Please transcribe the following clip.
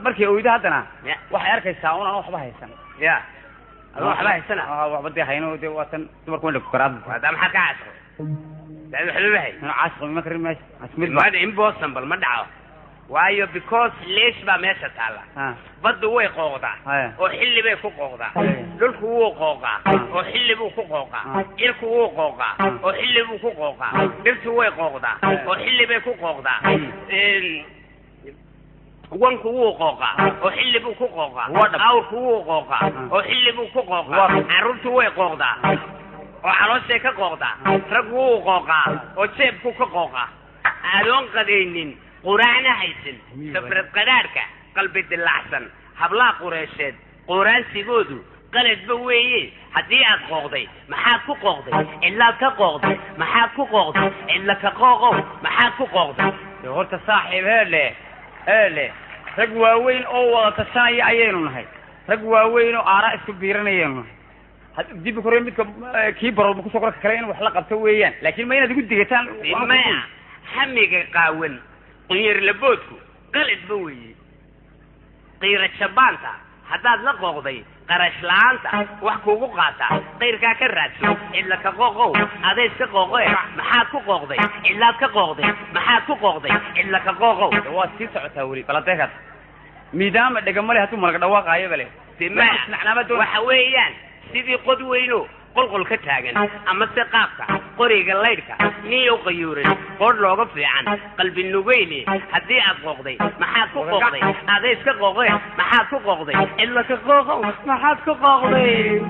markii ooyda hadana waxay arkaysaa una waxba haysan ya waxba haysan waxba hayno watan dumarku wada ku qaraab hada maxaa ka casho dad xulubahay ana casho ma karin meesh asmir ma impossible ma dhaco waayo because leesh ba meesha taala badu way qooqdaa oo xilli bay ku qooqdaa dhulku wuu qooqaa oo xilli buu ku qooqaa ilku wuu qooqaa oo xilli buu ku qooqaa dhirtu way qooqdaa oo xilli bay ku qooqdaa wanku wuu qooqaa oo xilli buu ku qooqaa awrku wuu qooqaa oo xilli buu ku qooqaa carruurtu way qooqdaa oo calooshay ka qooqdaa rag wuu qooqaa oo jeebku ka qooqaa adoon qadaynin quraana haysan sabrad qadaarka qalbi dilacsan habla qureesheed quraansigoodu qaladba weeye hadii aad qooqday maxaad ku qooqday ilaa ka qooqday maxaad ku qooqday ilaa ka qooqow maxaad ku qooqday horta saaxiib hele rag waaweyn oo wada tashaaya ayaynu nahay rag waaweyn oo aara isku biiranayeen dib ku reemidka kii barood ku soo qorka kale in wax la qabto weeyaan laakiin ma inaad igu digataan hamiga qaawan غير لبودكو قلت بوي غير الشبانتا حداد لقوقضي قرش لانتا وحكو قاتا غير كاكراتو إلا كقوقو هذا كقوقو محاد كقوقضي إلا كقوقضي محاد كقوقضي إلا كقوقو هو سيسع تاوري بلاتيكات ميدام دقمالي هاتو ملك دواقع يبالي وحويان سيدي قدوينو قلقل كتاغن اما سقافك قريق الليلك نيو قيورن قر لوغا فيعان قلب النوغيلي هدي اقوقضي محاد كقوقضي هذا اسكقوقضي محاد كقوقضي إلا كقوقو محاد كقوقضي